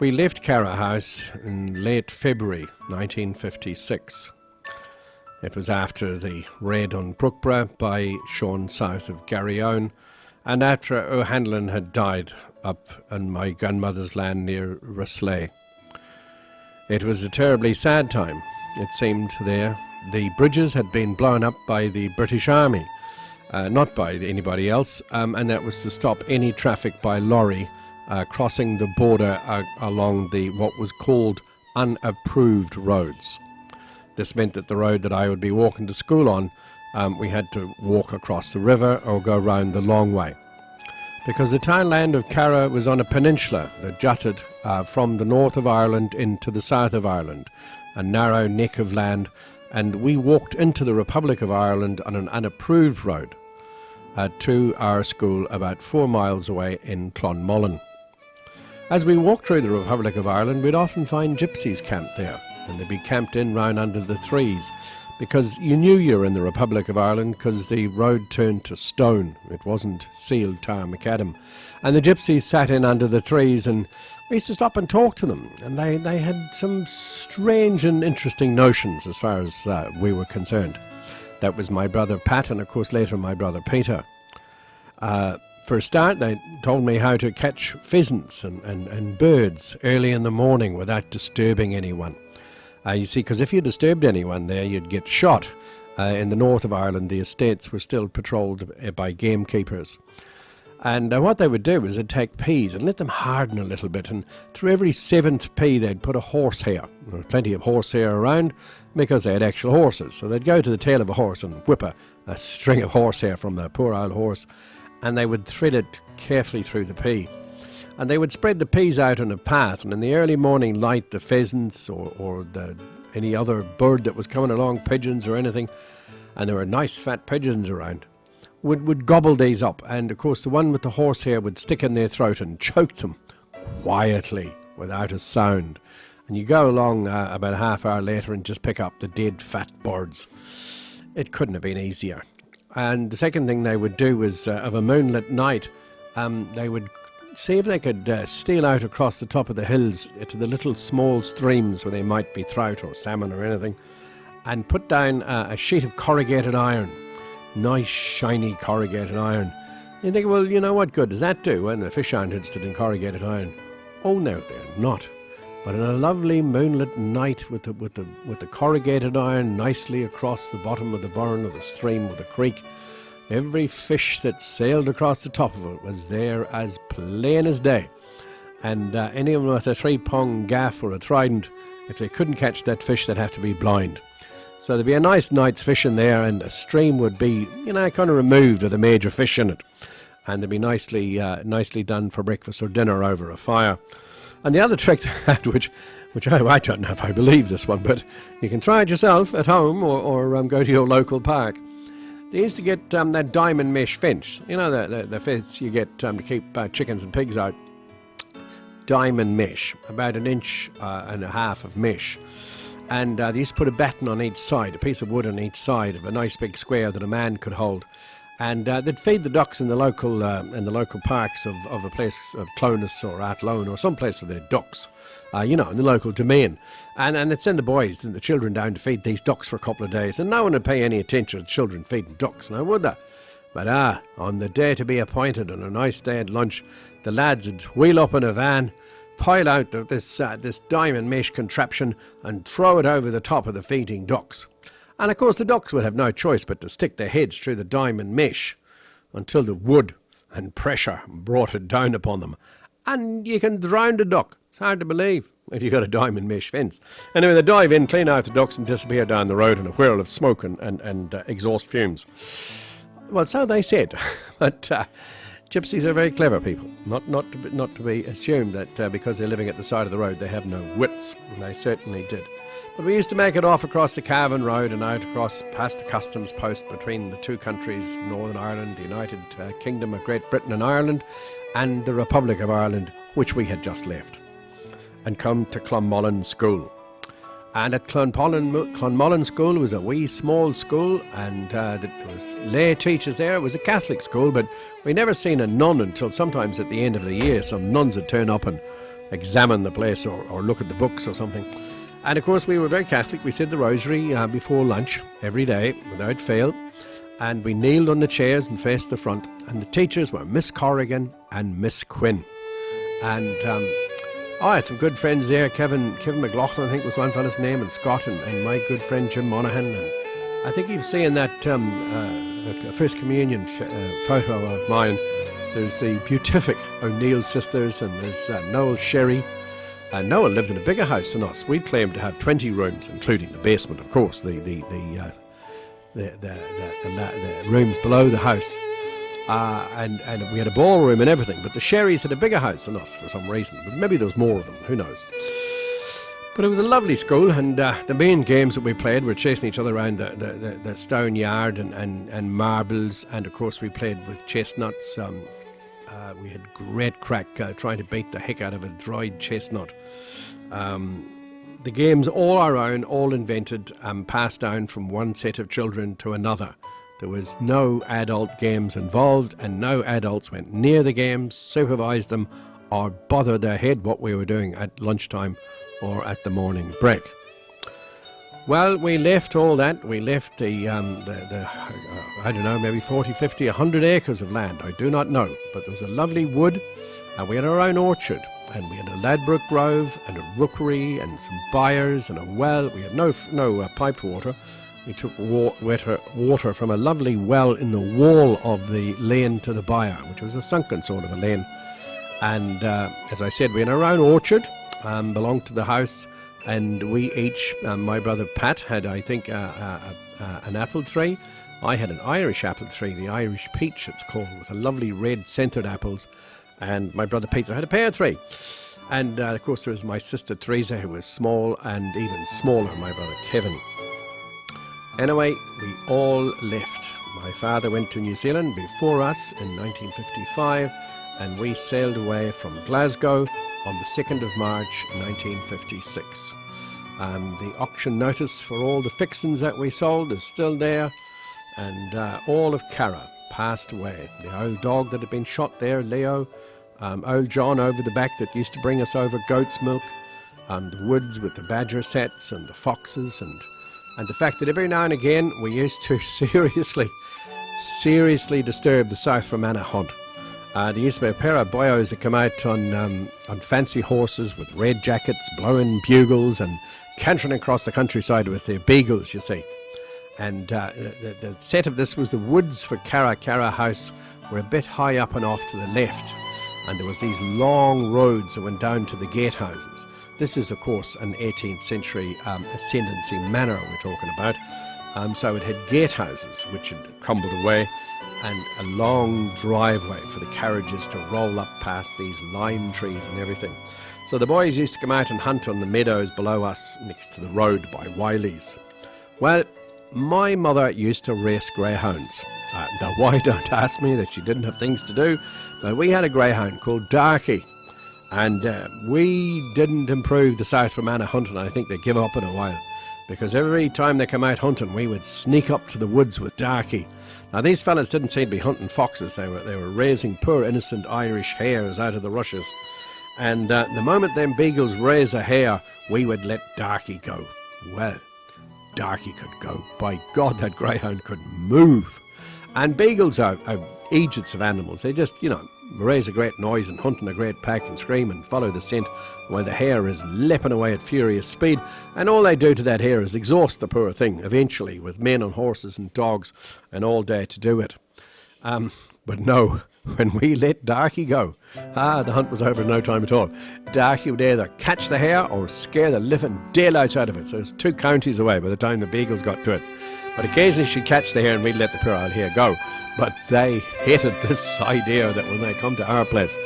We left Cara House in late February 1956. It was after the raid on Brookborough by Sean south of Garryowen, and after O'Hanlon had died up on my grandmother's land near Lisnaskea. It was a terribly sad time, it seemed there. The bridges had been blown up by the British Army, not by anybody else, and that was to stop any traffic by lorry crossing the border along the what was called unapproved roads. This meant that the road that I would be walking to school on, we had to walk across the river or go round the long way. Because the townland of Cara was on a peninsula that jutted from the north of Ireland into the south of Ireland, a narrow neck of land, and we walked into the Republic of Ireland on an unapproved road to our school about 4 miles away in Clonmullen. As we walked through the Republic of Ireland, we'd often find gypsies camped there, and they'd be camped in round under the trees, because you knew you were in the Republic of Ireland because the road turned to stone. It wasn't sealed tar macadam. And the gypsies sat in under the trees, and we used to stop and talk to them, and they had some strange and interesting notions as far as we were concerned. That was my brother Pat, and of course later my brother Peter. For a start, they told me how to catch pheasants and birds early in the morning without disturbing anyone. You see, because if you disturbed anyone there, you'd get shot. In the north of Ireland, the estates were still patrolled by gamekeepers. And what they would do was they'd take peas and let them harden a little bit, and through every 7th pea they'd put a horsehair. There was plenty of horsehair around because they had actual horses. So they'd go to the tail of a horse and whip a string of horsehair from the poor old horse, and they would thread it carefully through the pea. And they would spread the peas out on a path, and in the early morning light, the pheasants or any other bird that was coming along, pigeons or anything, and there were nice fat pigeons around, would gobble these up. And of course the one with the horsehair would stick in their throat and choke them quietly without a sound. And you go along about a half hour later and just pick up the dead fat birds. It couldn't have been easier. And the second thing they would do was, of a moonlit night, they would see if they could steal out across the top of the hills to the little small streams where they might be trout or salmon or anything, and put down a sheet of corrugated iron, nice shiny corrugated iron. You think, well, you know, what good does that do when the fish aren't interested in corrugated iron? Oh no, they're not. But on a lovely moonlit night with the corrugated iron nicely across the bottom of the burn or the stream or the creek, every fish that sailed across the top of it was there as plain as day. And anyone with a 3-prong gaff or a trident, if they couldn't catch that fish, they'd have to be blind. So there'd be a nice night's fishing there, and a stream would be, you know, kind of removed with a major fish in it. And they'd be nicely done for breakfast or dinner over a fire. And the other trick they had, which I don't know if I believe this one, but you can try it yourself at home or go to your local park. They used to get that diamond mesh fence. You know, the fence you get to keep chickens and pigs out. Diamond mesh, about 1.5 inches of mesh. And they used to put a batten on each side, a piece of wood on each side of a nice big square that a man could hold. And they'd feed the ducks in the local parks of a place of Clonus or Athlone or some place where there are ducks, in the local domain. And they'd send the boys and the children down to feed these ducks for a couple of days, and no one would pay any attention to children feeding ducks, now would they? But on the day to be appointed, on a nice day at lunch, the lads would wheel up in a van, pile out this diamond mesh contraption and throw it over the top of the feeding ducks. And of course the ducks would have no choice but to stick their heads through the diamond mesh until the wood and pressure brought it down upon them. And you can drown a duck. It's hard to believe if you've got a diamond mesh fence. Anyway, they dive in, clean out the ducks and disappear down the road in a whirl of smoke and exhaust fumes. Well, so they said. But gypsies are very clever people. Not to be assumed that because they're living at the side of the road they have no wits. And they certainly did. But we used to make it off across the Cavan Road and out across past the customs post between the two countries, Northern Ireland, the United Kingdom of Great Britain and Ireland, and the Republic of Ireland, which we had just left, and come to Clonmullen School. And at Clonmullen School was a wee small school, and there was lay teachers there. It was a Catholic school, but we never seen a nun until sometimes at the end of the year. Some nuns would turn up and examine the place or look at the books or something. And of course we were very Catholic. We said the rosary before lunch every day without fail, and we kneeled on the chairs and faced the front, and the teachers were Miss Corrigan and Miss Quinn. And I had some good friends there. Kevin McLaughlin, I think was one fella's name, and Scott, and my good friend Jim Monaghan. And I think you've seen that First Communion photo of mine. There's the beatific O'Neill sisters, and there's Noel Sherry. Noel lived in a bigger house than us. We claimed to have 20 rooms, including the basement, of course, the rooms below the house. And we had a ballroom and everything, but the Sherrys had a bigger house than us for some reason. But maybe there was more of them, who knows. But it was a lovely school, and the main games that we played were chasing each other around the stone yard and marbles, and of course we played with chestnuts. We had great crack trying to beat the heck out of a dried chestnut. The games all our own, all invented, passed down from one set of children to another. There was no adult games involved, and no adults went near the games, supervised them, or bothered their head what we were doing at lunchtime or at the morning break. Well, we left all that. We left the I don't know, maybe 40, 50, 100 acres of land. I do not know. But there was a lovely wood, and we had our own orchard. And we had a Ladbroke Grove and a rookery and some byres and a well. We had no piped water. We took water from a lovely well in the wall of the lane to the byre, which was a sunken sort of a lane. And as I said, we had our own orchard, belonged to the house, and we each, my brother Pat had, I think, an apple tree. I had an Irish apple tree, the Irish peach it's called, with a lovely red centred apples, and my brother Peter had a pear tree. And of course there was my sister Teresa, who was small, and even smaller, my brother Kevin. Anyway, we all left. My father went to New Zealand before us in 1955, and we sailed away from Glasgow on the 2nd of March 1956. The auction notice for all the fixings that we sold is still there, and all of Cara passed away. The old dog that had been shot there, Leo, old John over the back that used to bring us over goat's milk, the woods with the badger sets and the foxes, and the fact that every now and again we used to seriously disturb the South Fermanagh hunt. There used to be a pair of boyos that come out on fancy horses with red jackets, blowing bugles and cantering across the countryside with their beagles, you see. And the set of this was the woods for Cara House were a bit high up and off to the left. And there was these long roads that went down to the gatehouses. This is, of course, an 18th century ascendancy manor we're talking about. So it had gatehouses, which had crumbled away, and a long driveway for the carriages to roll up past these lime trees and everything. So the boys used to come out and hunt on the meadows below us, next to the road by Wiley's. Well, my mother used to race greyhounds. Now, why don't ask me that she didn't have things to do, but we had a greyhound called Darky. And we didn't improve the South Fermanagh hunting. I think they give up in a while, because every time they come out hunting, we would sneak up to the woods with Darky. Now these fellas didn't seem to be hunting foxes. They were raising poor innocent Irish hares out of the rushes. And the moment them beagles raise a hare, we would let Darky go. Well, Darky could go. By God, that greyhound could move. And beagles are agents of animals. They just, raise a great noise and hunt in a great pack and scream and follow the scent while the hare is leaping away at furious speed. And all they do to that hare is exhaust the poor thing eventually, with men and horses and dogs and all day to do it. But no, when we let Darky go, the hunt was over in no time at all. Darky would either catch the hare or scare the living daylights out of it. So it was 2 counties away by the time the beagles got to it. But occasionally she'd catch the hare and we'd let the poor old hare go. But they hated this idea that when they come to our place,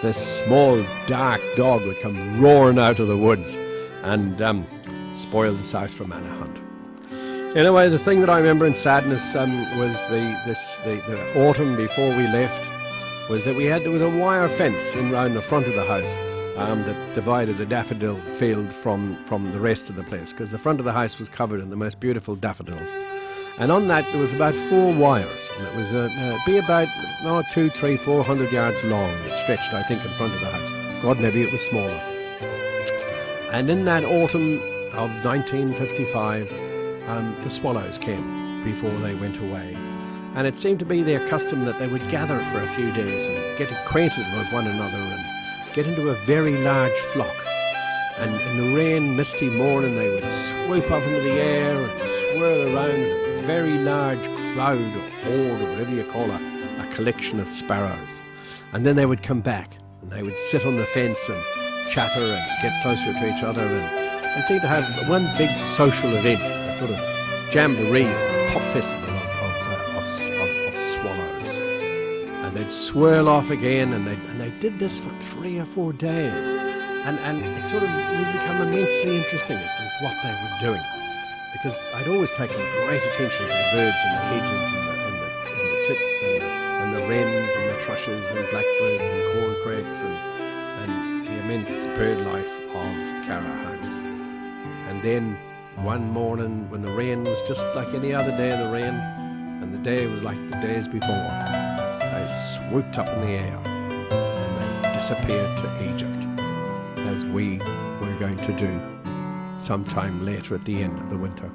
this small dark dog would come roaring out of the woods and spoil the South Fermanagh hunt. Anyway, the thing that I remember in sadness was the autumn before we left, was that there was a wire fence in round the front of the house that divided the daffodil field from the rest of the place, because the front of the house was covered in the most beautiful daffodils. And on that there was about 4 wires, and it was be about 200, 300, 400 yards long. It stretched, I think, in front of the house. God, maybe it was smaller. And in that autumn of 1955, the swallows came before they went away. And it seemed to be their custom that they would gather for a few days and get acquainted with one another and get into a very large flock. And in the rain, misty morning, they would swoop up into the air and swirl around a very large crowd or horde or whatever you call a collection of sparrows. And then they would come back and they would sit on the fence and chatter and get closer to each other and seem to have one big social event, a sort of jamboree or pop festival of swallows. And they'd swirl off again, and they did this for 3 or 4 days. And it sort of would become immensely interesting as to what they were doing. Because I'd always taken great attention to the birds in the hedges and the tits and the wrens and the thrushes and blackbirds and corncrakes and the immense bird life of Cara House. And then one morning when the rain was just like any other day of the rain, and the day was like the days before, they swooped up in the air and they disappeared to Egypt, as we were going to do sometime later at the end of the winter.